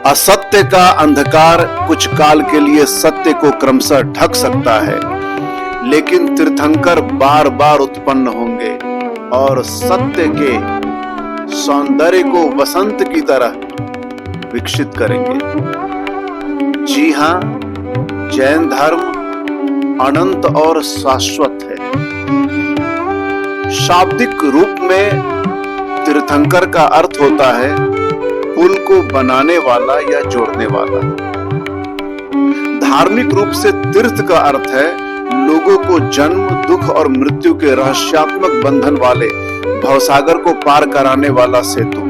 असत्य का अंधकार कुछ काल के लिए सत्य को क्रमशः ढक सकता है, लेकिन तीर्थंकर बार बार उत्पन्न होंगे और सत्य के सौंदर्य को वसंत की तरह विकसित करेंगे। जी हां, जैन धर्म अनंत और शाश्वत है। शाब्दिक रूप में तीर्थंकर का अर्थ होता है पुल को बनाने वाला या जोड़ने वाला। धार्मिक रूप से तीर्थ का अर्थ है लोगों को जन्म, दुख और मृत्यु के रहस्यात्मक बंधन वाले भवसागर को पार कराने वाला सेतु।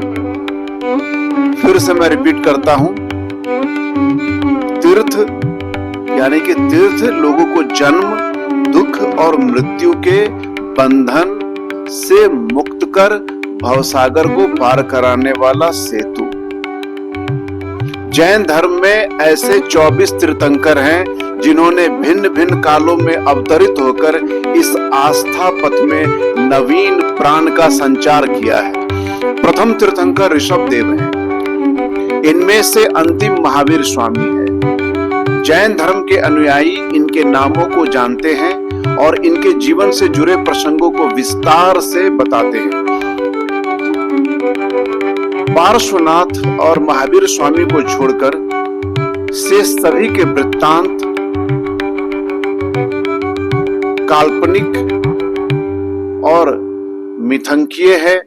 फिर से मैं रिपीट करता हूं, तीर्थ यानी कि तीर्थ लोगों को जन्म, दुख और मृत्यु के बंधन से मुक्त कर भवसागर को पार कराने वाला सेतु। जैन धर्म में ऐसे 24 तीर्थंकर हैं जिन्होंने भिन्न भिन्न कालों में अवतरित होकर इस आस्था पथ में नवीन प्राण का संचार किया है। प्रथम तीर्थंकर ऋषभदेव हैं। इनमें से अंतिम महावीर स्वामी है। जैन धर्म के अनुयायी इनके नामों को जानते हैं और इनके जीवन से जुड़े प्रसंगों को विस्तार से बताते हैं। पार्श्वनाथ और महावीर स्वामी को छोड़कर शेष सभी के वृत्तांत काल्पनिक और मिथंकीय है,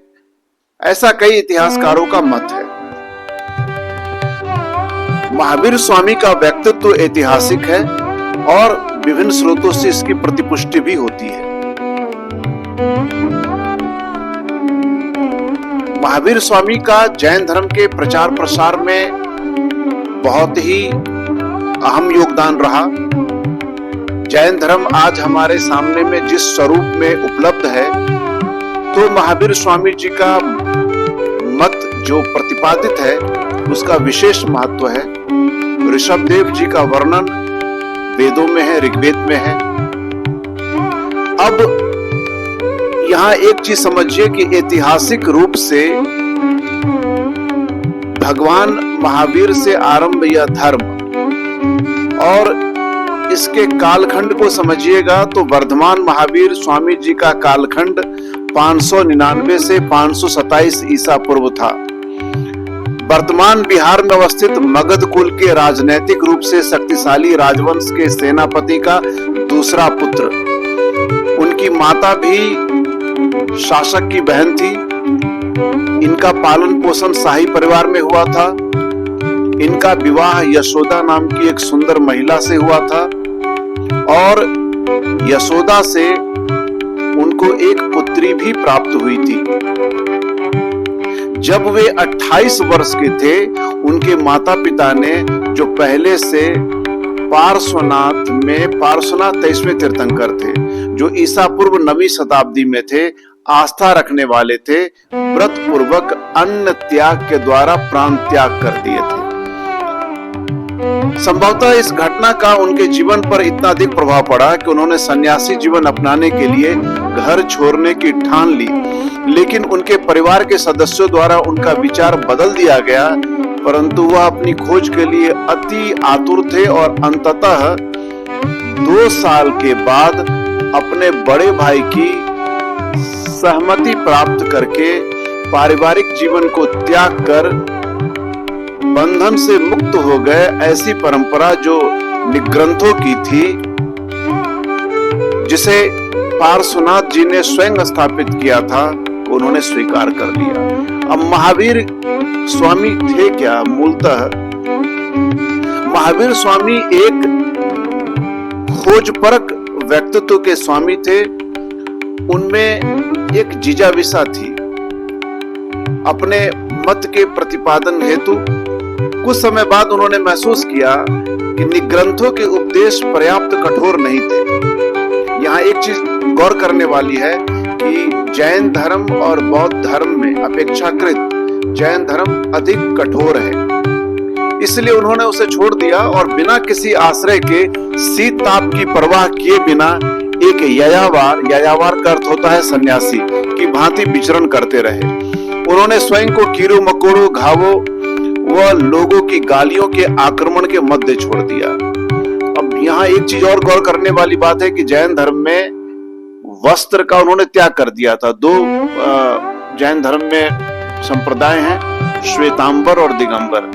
ऐसा कई इतिहासकारों का मत है। महावीर स्वामी का व्यक्तित्व ऐतिहासिक है और विभिन्न स्रोतों से इसकी प्रतिपुष्टि भी होती है। महावीर स्वामी का जैन धर्म के प्रचार प्रसार में बहुत ही अहम योगदान रहा। जैन धर्म आज हमारे सामने में जिस स्वरूप में उपलब्ध है, तो महावीर स्वामी जी का मत जो प्रतिपादित है उसका विशेष महत्व है। ऋषभदेव जी का वर्णन वेदों में है, ऋग्वेद में है। अब यहां एक चीज समझिए कि ऐतिहासिक रूप से भगवान महावीर से आरंभ यह धर्म, और इसके कालखंड को समझिएगा तो वर्धमान महावीर स्वामी जी का कालखंड 599 से 527 ईसा पूर्व था। वर्तमान बिहार में अवस्थित मगध कुल के राजनैतिक रूप से शक्तिशाली राजवंश के सेनापति का दूसरा पुत्र। उनकी माता भी शासक की बहन थी। इनका पालन पोषण शाही परिवार में हुआ था। इनका विवाह यशोदा नाम की एक सुंदर महिला से हुआ था और यशोदा से उनको एक पुत्री भी प्राप्त हुई थी। जब वे 28 वर्ष के थे, उनके माता पिता ने, जो पहले से पार्श्वनाथ 23वें तीर्थंकर थे, जो ईसा पूर्व 9वीं शताब्दी में थे, आस्था रखने वाले थे, व्रत पूर्वक अन्न त्याग के द्वारा प्राण त्याग कर दिए थे। संभवतः इस घटना का उनके जीवन पर इतना अधिक प्रभाव पड़ा कि उन्होंने सन्यासी जीवन अपनाने के लिए घर छोड़ने की ठान ली, लेकिन उनके परिवार के सदस्यों द्वारा उनका विचार बदल दिया गया। परंतु वह अपनी खोज के लिए अति आतुर थे और अंततः 2 साल के बाद अपने बड़े भाई की सहमति प्राप्त करके पारिवारिक जीवन को त्याग कर बंधन से मुक्त हो गए। ऐसी परंपरा जो निग्रंथों की थी, जिसे पार्श्वनाथ जी ने स्वयं स्थापित किया था, उन्होंने स्वीकार कर लिया। अब महावीर स्वामी थे क्या? मूलतः महावीर स्वामी एक खोजपरक व्यक्तित्व के स्वामी थे। उनमें एक जिजाविसा थी। अपने मत के प्रतिपादन हेतु कुछ समय बाद उन्होंने महसूस किया कि निग्रंथों के उपदेश पर्याप्त कठोर नहीं थे। यहाँ एक चीज गौर करने वाली है कि जैन धर्म और बौद्ध धर्म में अपेक्षाकृत जैन धर्म अधिक कठोर है। इसलिए उन्होंने उसे छोड़ दिया और बिना किसी आश्रय के, शीत ताप की परवाह किए बिना एक यायावार का अर्थ होता है सन्यासी की भांति विचरण करते रहे। उन्होंने स्वयं को कीड़ों मकोड़ों, घावों वह लोगों की गालियों के आक्रमण के मध्य छोड़ दिया। अब यहाँ एक चीज और गौर करने वाली बात है कि जैन धर्म में वस्त्र का उन्होंने त्याग कर दिया था। दो जैन धर्म में संप्रदाय हैं, श्वेतांबर और दिगंबर।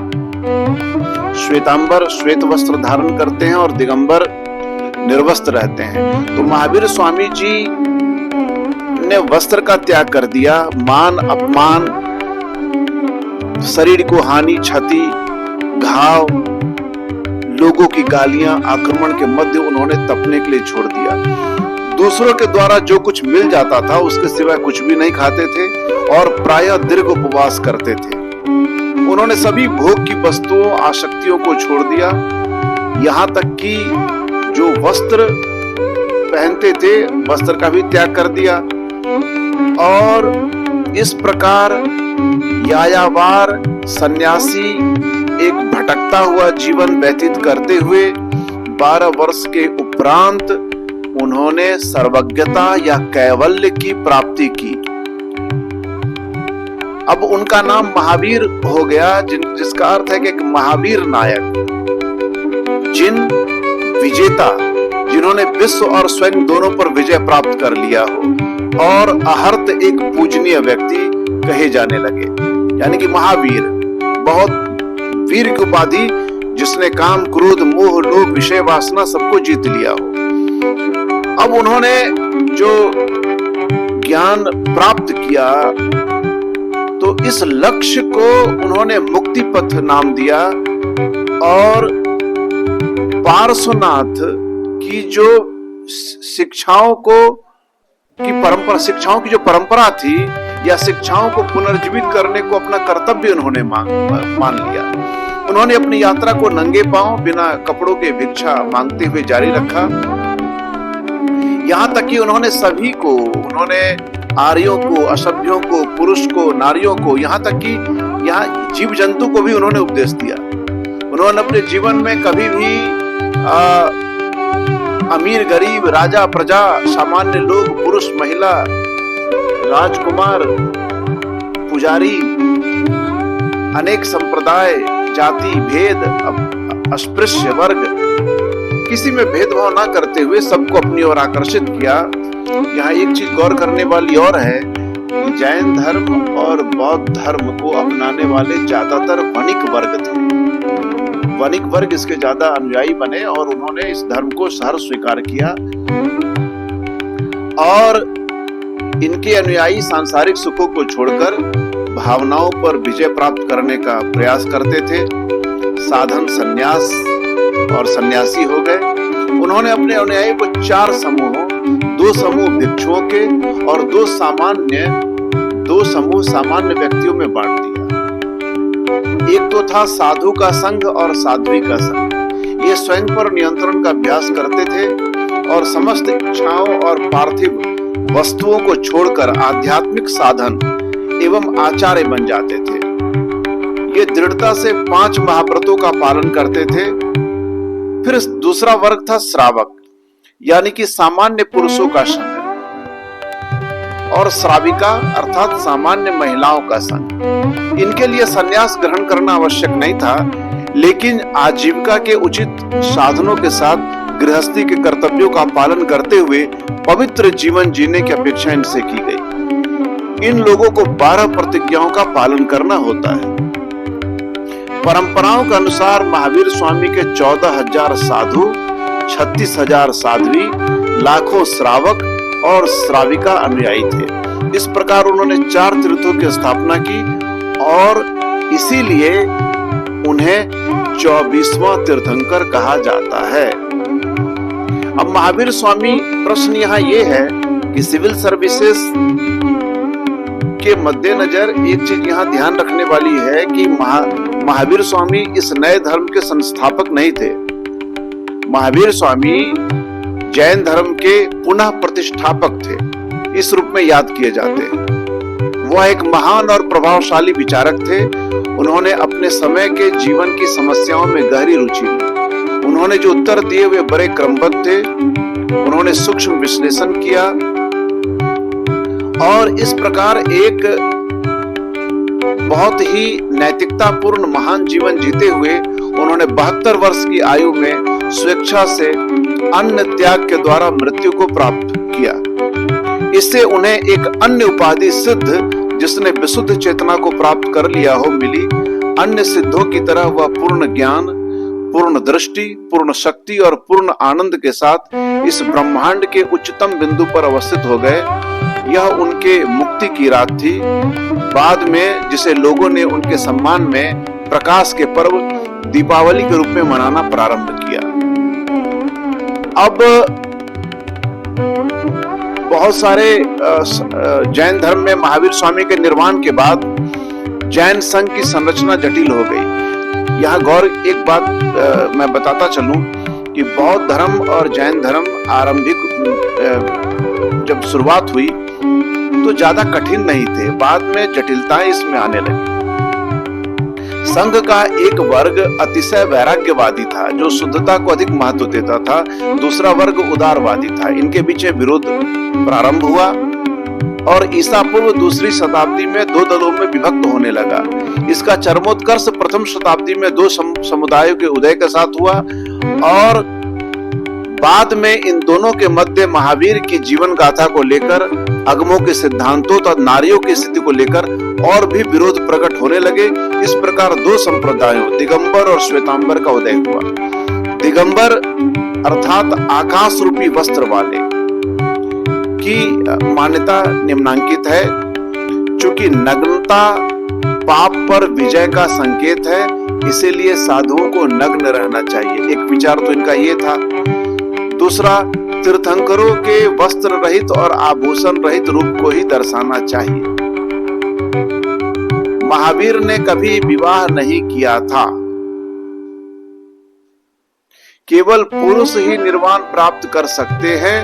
श्वेतांबर श्वेत वस्त्र धारण करते हैं और दिगंबर निर्वस्त्र रहते हैं। तो महावीर स्वामी जी ने वस्त्र का त्याग कर दिया। मान अपमान, शरीर को हानि, क्षति, घाव, लोगों की गालियां, आक्रमण के मध्य उन्होंने तपने के लिए छोड़ दिया। दूसरों के द्वारा जो कुछ मिल जाता था उसके सिवाय कुछ भी नहीं खाते थे और प्रायः दीर्घ उपवास करते थे। उन्होंने सभी भोग की वस्तुओं, आसक्तियों को छोड़ दिया। यहाँ तक कि जो वस्त्र पहनते थे, वस्त्र का भी त्याग कर दिया। और इस प्रकार यायावार सन्यासी एक भटकता हुआ जीवन व्यतीत करते हुए 12 वर्ष के उपरांत उन्होंने सर्वज्ञता या कैवल्य की प्राप्ति की। अब उनका नाम महावीर हो गया, जिसका अर्थ है कि एक महावीर नायक, जिन विजेता, जिन्होंने विश्व और स्वयं दोनों पर विजय प्राप्त कर लिया हो और अहर्त एक पूजनीय व्यक्ति कहे जाने लगे। यानी कि महावीर, बहुत वीर की उपाधि, जिसने काम, क्रोध, मोह, लोभ, विषय वासना सबको जीत लिया हो। अब उन्होंने जो ज्ञान प्राप्त किया तो इस लक्ष्य को उन्होंने मुक्ति पथ नाम दिया। और पार्श्वनाथ की जो शिक्षाओं की जो परंपरा थी या शिक्षाओं को पुनर्जीवित करने को अपना कर्तव्य उन्होंने मान लिया। उन्होंने अपनी यात्रा को नंगे पांव बिना कपड़ों के भिक्षा मांगते हुए जारी रखा। यहाँ तक कि उन्होंने सभी को, उन्होंने आर्यों को, असभ्यों को, पुरुष को, नारियों को, यहाँ तक कि यहाँ जीव जंतु को भी उन्होंने उपदेश दिया। उन्होंने अपने जीवन में कभी भी अमीर, गरीब, राजा, प्रजा, सामान्य लोग, पुरुष, महिला, राजकुमार, पुजारी, अनेक संप्रदाय, जाति, भेद, अस्पृश्य वर्ग, किसी में भेदभाव ना करते हुए सबको अपनी ओर आकर्षित किया। यहाँ एक चीज गौर करने वाली और है कि जैन धर्म और बौद्ध धर्म को अपनाने वाले ज्यादातर वणिक वर्ग थे। वणिक वर्ग इसके ज्यादा अनुयायी बने और उन्होंने इस धर्म को सहर्ष स्वीकार किया। और इनके अनुयायी सांसारिक सुखों को छोड़कर भावनाओं पर विजय प्राप्त करने का प्रयास करते थे। साधन संन्यास और सन्यासी हो गए। उन्होंने अपने अनुयायी को 4 समूहों, 2 समूह भिक्षुओं के और 2 समूह सामान्य व्यक्तियों में बांट दिया। एक तो था साधु का संघ और साध्वी का संघ। ये स्वयं पर नियंत्रण का अभ्यास करते थे और समस्त इच्छाओं और पार्थिव वस्तुओं को छोड़कर आध्यात्मिक साधन एवं आचार्य बन जाते थे। ये दृढ़ता से 5 महाव्रतों का पालन करते थे। फिर दूसरा वर्ग था श्रावक, यानी कि सामान्य पुरुषों का संघ, और श्राविका अर्थात सामान्य महिलाओं का संघ। इनके लिए संन्यास ग्रहण करना आवश्यक नहीं था, लेकिन आजीविका के उचित साधनों के साथ गृहस्थी के कर्तव्यों का पालन करते हुए पवित्र जीवन जीने की अपेक्षा इनसे की गई। इन लोगों को 12 प्रतिज्ञाओं का पालन करना होता है। परंपराओं के अनुसार महावीर स्वामी के 14,000 साधु, 36,000 साध्वी, लाखों श्रावक और श्राविका अनुयायी थे। इस प्रकार उन्होंने 4 तीर्थों की स्थापना की और इसीलिए उन्हें 24वां तीर्थंकर कहा जाता है। अब महावीर स्वामी, प्रश्न यहाँ ये है कि सिविल सर्विसेज के मद्देनजर एक चीज यहाँ ध्यान रखने वाली है कि महावीर स्वामी इस नए धर्म के संस्थापक नहीं थे। महावीर स्वामी जैन धर्म के पुनः प्रतिष्ठापक थे, इस रूप में याद किए जाते हैं। वह एक महान और प्रभावशाली विचारक थे। उन्होंने अपने समय के जीवन की समस्याओं में गहरी रुचि ली। उन्होंने जो उत्तर दिए वे बड़े क्रमबद्ध थे। उन्होंने सूक्ष्म विश्लेषण किया और इस प्रकार एक बहुत ही नैतिकता पूर्ण महान जीवन जीते हुए उन्होंने 72 वर्ष की आयु में स्वेच्छा से अन्न त्याग के द्वारा मृत्यु को प्राप्त किया। इससे उन्हें एक अन्य उपाधि सिद्ध, जिसने विशुद्ध चेतना को प्राप्त कर लिया हो, मिली। अन्य सिद्धों की तरह वह पूर्ण ज्ञान, पूर्ण दृष्टि, पूर्ण शक्ति और पूर्ण आनंद के साथ इस ब्रह्मांड के उच्चतम बिंदु पर अवस्थित हो गए। यह उनके मुक्ति की रात थी। बाद में जिसे लोगों ने उनके सम्मान में प्रकाश के पर्व दीपावली के रूप में मनाना प्रारंभ किया। अब बहुत सारे जैन धर्म में महावीर स्वामी के निर्वाण के बाद जैन संघ की संरचना जटिल हो गई। यहाँ गौर एक बात मैं बताता चलूं कि बौद्ध धर्म और जैन धर्म आरंभिक जब शुरुआत हुई तो ज्यादा कठिन नहीं थे, बाद में जटिलताएं इसमें आने लगी। संघ का एक वर्ग अतिशय वैराग्यवादी था, जो शुद्धता को अधिक महत्व देता था। दूसरा वर्ग उदारवादी था। इनके बीच विरोध प्रारंभ हुआ और ईसा पूर्व दूसरी शताब्दी में दो दलों में विभक्त होने लगा। इसका चरमोत्कर्ष प्रथम शताब्दी में दो समुदायों के उदय के साथ हुआ और बाद में इन दोनों के मध्य महावीर की जीवन गाथा को लेकर, अगमों के सिद्धांतों तथा नारियों की स्थिति को लेकर और भी विरोध प्रकट होने लगे। इस प्रकार दो संप्रदायों, दिगंबर और श्वेतांबर का उदय हुआ। दिगंबर अर्थात आकाश रूपी वस्त्र वाले की मान्यता निम्नांकित है। चूंकि नग्नता पाप पर विजय का संकेत है, इसीलिए साधुओं को नग्न रहना चाहिए। एक विचार तो इनका ये था। दूसरा, तीर्थंकरों के वस्त्र रहित और आभूषण रहित रूप को ही दर्शाना चाहिए। महावीर ने कभी विवाह नहीं किया था। केवल पुरुष ही निर्वाण प्राप्त कर सकते हैं।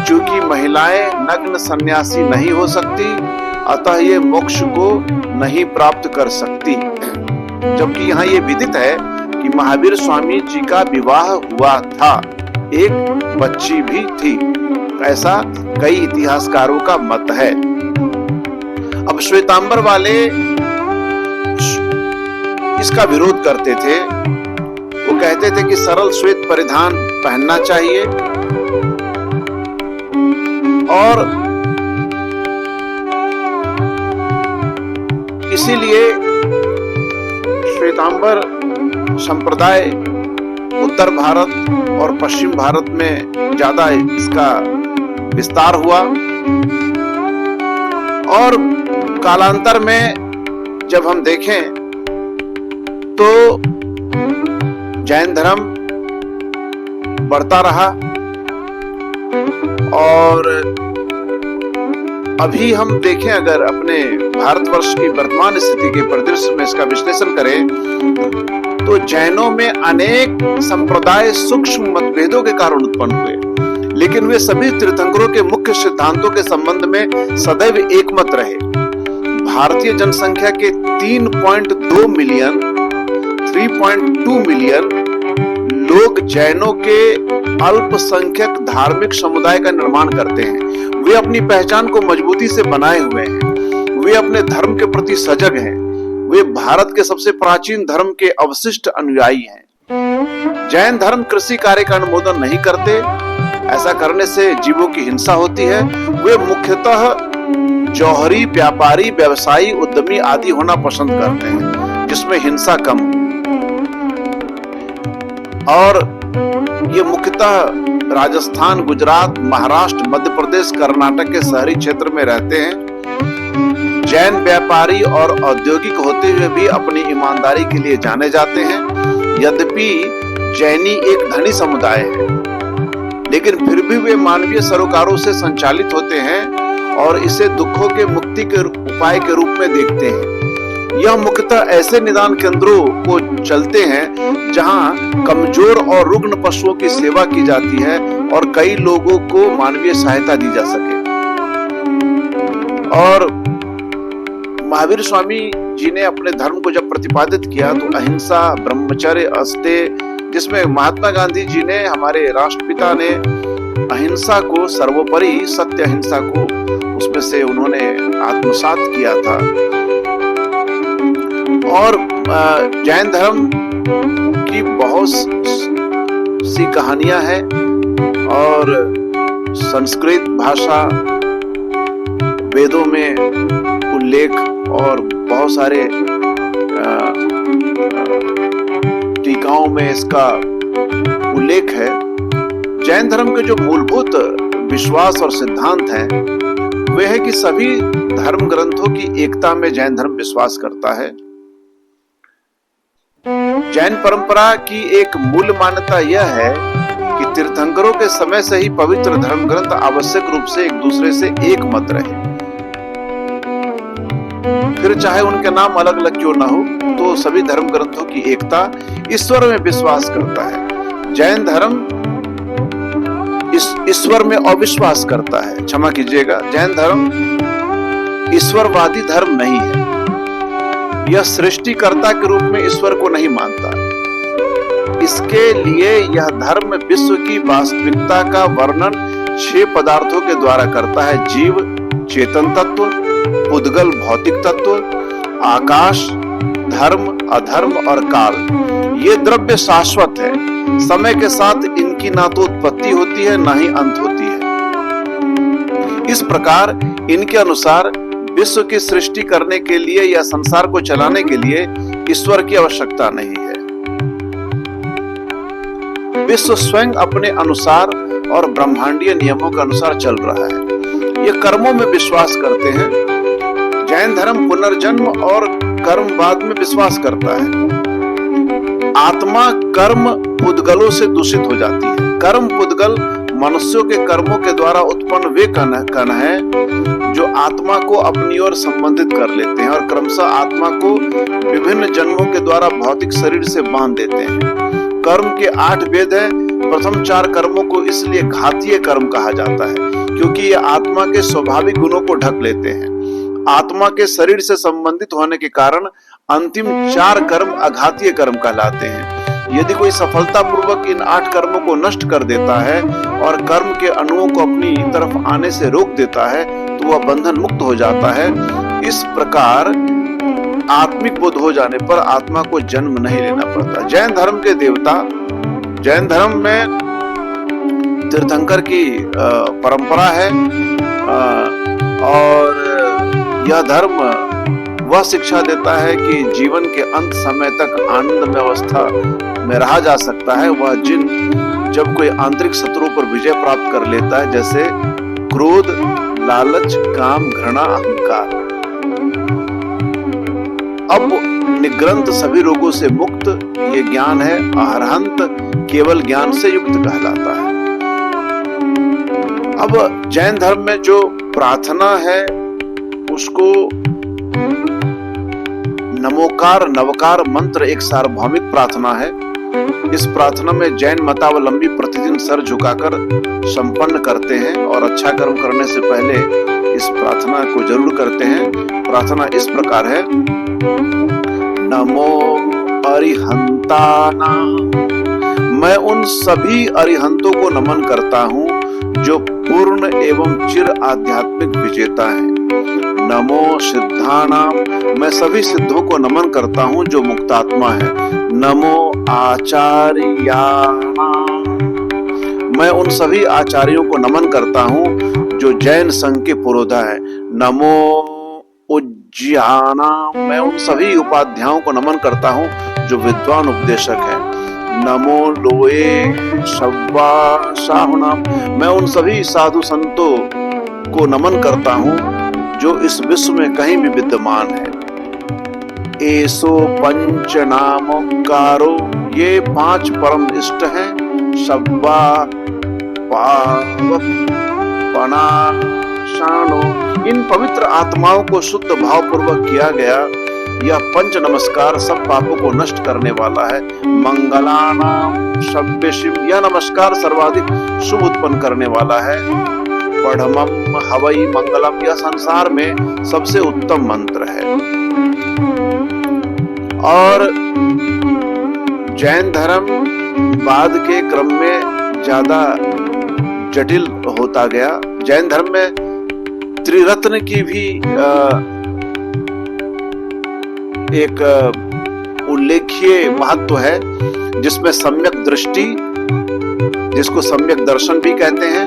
चूंकि महिलाएं नग्न सन्यासी नहीं हो सकती, अतः ये मोक्ष को नहीं प्राप्त कर सकती। जबकि यहाँ ये विदित है कि महावीर स्वामी जी का विवाह हुआ था, एक बच्ची भी थी। ऐसा कई इतिहासकारों का मत है। अब श्वेतांबर वाले इसका विरोध करते थे। वो कहते थे कि सरल श्वेत परिधान पहनना चाहिए और इसीलिए श्वेतांबर संप्रदाय उत्तर भारत और पश्चिम भारत में ज्यादा इसका विस्तार हुआ और कालांतर में जब हम देखें तो जैन धर्म बढ़ता रहा और अभी हम देखें, अगर अपने भारतवर्ष की वर्तमान स्थिति के परिदृश्य में इसका विश्लेषण करें तो जैनों में अनेक संप्रदाय सूक्ष्म मतभेदों के कारण उत्पन्न हुए, लेकिन वे सभी तीर्थंकरों के मुख्य सिद्धांतों के संबंध में सदैव एकमत रहे। भारतीय जनसंख्या के 3.2 मिलियन 3.2 मिलियन लोग जैनों के अल्पसंख्यक धार्मिक समुदाय का निर्माण करते हैं। वे अपनी पहचान को मजबूती से बनाए हुए हैं। वे अपने धर्म के प्रति सजग हैं। वे भारत के सबसे प्राचीन धर्म के अवशिष्ट अनुयायी हैं। जैन धर्म कृषि कार्य का अनुमोदन नहीं करते। ऐसा करने से जीवों की हिंसा होती है। वे मुख्यतः जौहरी, व्यापारी, व्यवसायी, उद्यमी आदि होना पसंद करते हैं, जिसमें हिंसा कम हो। और ये मुख्यतः राजस्थान, गुजरात, महाराष्ट्र, मध्य प्रदेश, कर्नाटक के शहरी क्षेत्र में रहते हैं। जैन व्यापारी और औद्योगिक होते हुए भी अपनी ईमानदारी के लिए जाने जाते हैं। यद्यपि जैनी एक धनी समुदाय है, लेकिन फिर भी वे मानवीय सरोकारों से संचालित होते हैं और इसे दुखों के मुक्ति के उपाय के रूप में देखते हैं। यह मुख्यतः ऐसे निदान केंद्रों को चलते हैं जहां कमजोर और रुग्ण पशुओं की सेवा की जाती है और कई लोगों को मानवीय सहायता दी जा सके। और महावीर स्वामी जी ने अपने धर्म को जब प्रतिपादित किया तो अहिंसा, ब्रह्मचर्य, अस्तेय, जिसमें महात्मा गांधी जी ने, हमारे राष्ट्रपिता ने अहिंसा को सर्वोपरि, सत्य अहिंसा को उसमें से उन्होंने आत्मसात किया था। और जैन धर्म की बहुत सी कहानियां हैं और संस्कृत भाषा, वेदों में उल्लेख और बहुत सारे टीकाओं में इसका उल्लेख है। जैन धर्म के जो मूलभूत विश्वास और सिद्धांत हैं वे है कि सभी धर्म ग्रंथों की एकता में जैन धर्म विश्वास करता है। जैन परंपरा की एक मूल मान्यता यह है कि तीर्थंकरों के समय से ही पवित्र धर्म ग्रंथ आवश्यक रूप से एक दूसरे से एक मत रहे, फिर चाहे उनके नाम अलग अलग क्यों ना हो, तो सभी धर्म ग्रंथों की एकता ईश्वर में विश्वास करता है। जैन धर्म ईश्वर में अविश्वास करता है, क्षमा कीजिएगा, जैन धर्म ईश्वरवादी धर्म नहीं है। यह सृष्टिकर्ता के रूप में ईश्वर को नहीं मानता। इसके लिए यह धर्म विश्व की वास्तविकता का वर्णन 6 पदार्थों के द्वारा करता है: जीव चेतन तत्व, उद्गल भौतिक तत्व, आकाश, धर्म, अधर्म और काल। ये द्रव्य शाश्वत है, समय के साथ इनकी ना तो उत्पत्ति होती है ना ही अंत होती है। इस प्रकार इनके अनुसार विश्व की सृष्टि करने के लिए या संसार को चलाने के लिए ईश्वर की आवश्यकता नहीं है। विश्व स्वयं अपने अनुसार और ब्रह्मांडीय नियमों के अनुसार चल रहा है। ये कर्मों में विश्वास करते हैं। जैन धर्म पुनर्जन्म और कर्मवाद में विश्वास करता है। आत्मा कर्म पुद्गलों से दूषित हो जाती है। कर्म पुद्गल मनुष्यों के कर्मों के द्वारा उत्पन्न वे कण हैं जो आत्मा को अपनी ओर संबंधित कर लेते हैं और क्रमशः आत्मा को विभिन्न जन्मों के द्वारा भौतिक शरीर से बांध देते हैं। कर्म के 8 भेद हैं। प्रथम 4 कर्मों को इसलिए घातीय कर्म कहा जाता है क्योंकि ये आत्मा के स्वाभाविक गुणों को ढक लेते हैं। आत्मा के शरीर से संबंधित होने के कारण अंतिम 4 कर्म अघातीय कर्म कहलाते हैं। यदि कोई सफलतापूर्वक इन 8 कर्मों को नष्ट कर देता है और कर्म के अणुओं को अपनी तरफ आने से रोक देता है तो वह बंधन मुक्त हो जाता है। इस प्रकार आत्मिक बोध हो जाने पर आत्मा को जन्म नहीं लेना पड़ता। जैन धर्म के देवता, जैन धर्म में तीर्थंकर की परंपरा है और यह धर्म वह शिक्षा देता है कि जीवन के अंत समय तक आनंदमय अवस्था में रहा जा सकता है। वह जब कोई आंतरिक शत्रु पर विजय प्राप्त कर लेता है, जैसे क्रोध, लालच, काम, घृणा, अहंकार। अब निग्रंथ सभी रोगों से मुक्त ये ज्ञान है। अरहंत केवल ज्ञान से युक्त कहलाता है। अब जैन धर्म में जो प्रार्थना है उसको नमोकार नवकार मंत्र एक सार्वभौमिक प्रार्थना है। इस प्रार्थना में जैन मतावलंबी प्रतिदिन सर झुकाकर संपन्न करते हैं और अच्छा कर्म करने से पहले इस प्रार्थना को जरूर करते हैं। प्रार्थना इस प्रकार है: नमो अरिहंतानां। मैं उन सभी अरिहंतों को नमन करता हूँ जो पूर्ण एवं चिर आध्यात्मिक विजेता हैं। नमो सिद्धानां। मैं सभी सिद्धों को नमन करता हूँ जो मुक्तात्मा है। नमो आचार्याणां। मैं उन सभी आचार्यों को नमन करता हूँ जो जैन संघ के पुरोधा है। नमो उज्जयानां। मैं उन सभी उपाध्यायों को नमन करता हूँ जो विद्वान उपदेशक हैं। नमो लोए सव्वासाहुनां। मैं उन सभी साधु संतों को नमन करता हूँ जो इस विश्व में कहीं भी विद्यमान है। एसो पंच नामकारो। ये 5 परम इष्ट हैं। सव्वा पनाशानो। इन पवित्र आत्माओं को शुद्ध भाव पूर्वक किया गया यह पंच नमस्कार सब पापों को नष्ट करने वाला है। मंगलानां सव्यशिव। यह नमस्कार सर्वाधिक शुभ उत्पन्न करने वाला है। पढ़मम हवई मंगलम। यह संसार में सबसे उत्तम मंत्र है। और जैन धर्म बाद के क्रम में ज्यादा जटिल होता गया। जैन धर्म में त्रिरत्न की भी एक उल्लेखनीय महत्व है, जिसमें सम्यक दृष्टि, जिसको सम्यक दर्शन भी कहते हैं,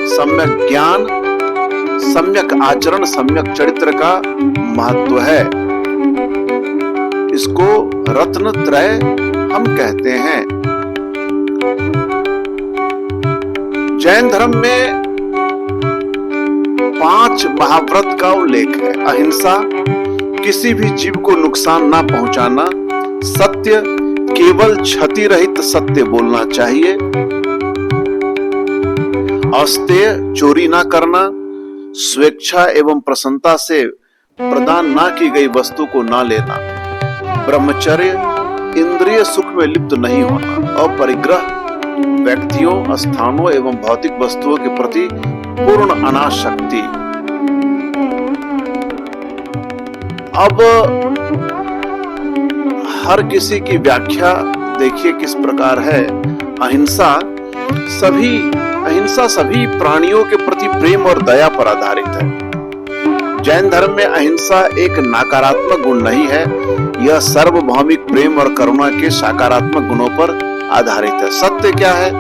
सम्यक ज्ञान, सम्यक आचरण, सम्यक चरित्र का महत्व है। इसको रत्न त्रय हम कहते हैं। जैन धर्म में 5 महाव्रत का उल्लेख है। अहिंसा, किसी भी जीव को नुकसान ना पहुंचाना, सत्य, केवल क्षति रहित सत्य बोलना चाहिए, अस्तेय, चोरी ना करना, स्वेच्छा एवं प्रसन्नता से प्रदान ना की गई वस्तु को ना लेना, ब्रह्मचर्य, इंद्रिय सुख में लिप्त नहीं होना, अपरिग्रह, व्यक्तियों, स्थानों एवं भौतिक वस्तुओं के प्रति पूर्ण अनासक्ति। अब हर किसी की व्याख्या देखिए किस प्रकार है। अहिंसा सभी प्राणियों के प्रति प्रेम और दया पर आधारित है। जैन धर्म में अहिंसा एक नकारात्मक गुण नहीं है, यह सार्वभौमिक प्रेम और करुणा के सकारात्मक गुणों पर आधारित है। सत्य क्या है?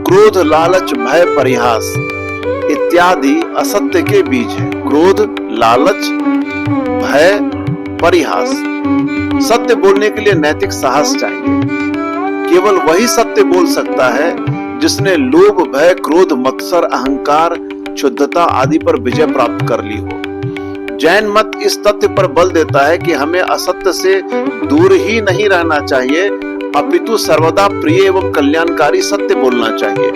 क्रोध, लालच, भय, परिहास इत्यादि असत्य के बीज है। क्रोध, लालच, भय, परिहास। सत्य बोलने के लिए नैतिक साहस चाहिए। केवल वही सत्य बोल सकता है जिसने लोभ, भय, क्रोध, मत्सर, अहंकार, क्षुद्धता आदि पर विजय प्राप्त कर ली हो। जैन मत इस तथ्य पर बल देता है कि हमें असत्य से दूर ही नहीं रहना चाहिए, अपितु सर्वदा प्रिय एवं कल्याणकारी सत्य बोलना चाहिए।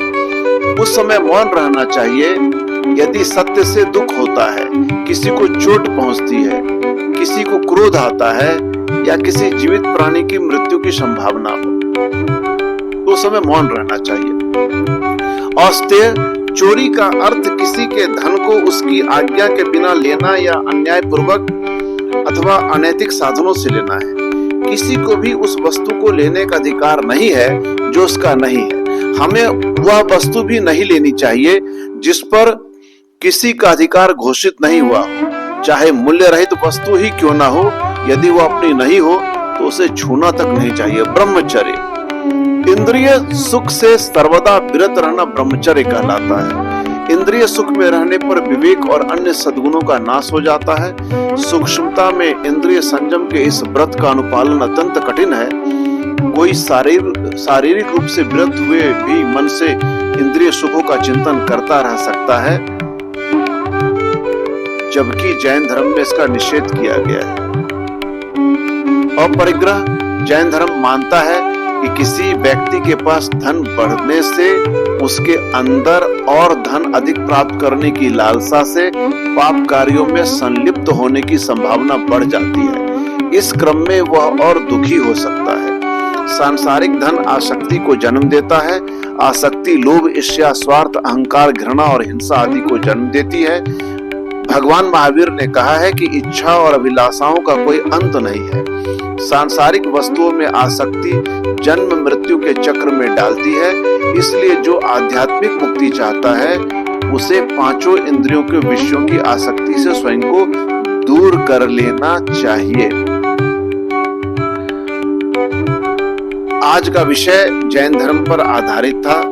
उस समय मौन रहना चाहिए यदि सत्य से दुख होता है, किसी को चोट पहुंचती है, किसी को क्रोध आता है या किसी जीवित प्राणी की मृत्यु की संभावना हो, तो उस समय मौन रहना चाहिए। अस्तेय, चोरी का अर्थ किसी के धन को उसकी आज्ञा के बिना लेना या अन्यायपूर्वक अथवा अनैतिक साधनों से लेना है। किसी को भी उस वस्तु को लेने का अधिकार नहीं है जो उसका नहीं है। हमें वह वस्तु भी नहीं लेनी चाहिए जिस पर किसी का अधिकार घोषित नहीं हुआ, चाहे मूल्य रहित वस्तु ही क्यों ना हो। यदि वह अपनी नहीं हो तो उसे छूना तक नहीं चाहिए। ब्रह्मचर्य, इंद्रिय सुख से सर्वदा विरत रहना ब्रह्मचर्य कहलाता है। इंद्रिय सुख में रहने पर विवेक और अन्य सद्गुणों का नाश हो जाता है। सूक्ष्मता में इंद्रिय संयम के इस व्रत का अनुपालन अत्यंत कठिन है। कोई शारीरिक रूप से विरत हुए भी मन से इंद्रिय सुखों का चिंतन करता रह सकता है, जबकि जैन धर्म में इसका निषेध किया गया है। अपरिग्रह, जैन धर्म मानता है कि किसी व्यक्ति के पास धन बढ़ने से उसके अंदर और धन अधिक प्राप्त करने की लालसा से पाप कार्यों में संलिप्त होने की संभावना बढ़ जाती है। इस क्रम में वह और दुखी हो सकता है। सांसारिक धन आसक्ति को जन्म देता है। आसक्ति लोभ, ईर्ष्या, स्वार्थ, अहंकार, घृणा और हिंसा आदि को जन्म देती है। भगवान महावीर ने कहा है कि इच्छा और अभिलाषाओं का कोई अंत नहीं है। सांसारिक वस्तुओं में आसक्ति जन्म मृत्यु के चक्र में डालती है। इसलिए जो आध्यात्मिक मुक्ति चाहता है उसे पांचों इंद्रियों के विषयों की आसक्ति से स्वयं को दूर कर लेना चाहिए। आज का विषय जैन धर्म पर आधारित था।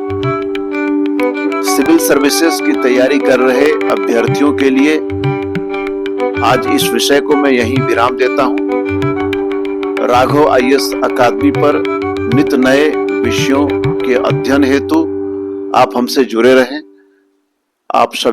सिविल सर्विसेज की तैयारी कर रहे अभ्यर्थियों के लिए आज इस विषय को मैं यहीं विराम देता हूं। राघव आईएएस अकादमी पर नित नए विषयों के अध्ययन हेतु आप हमसे जुड़े रहें। आप सभी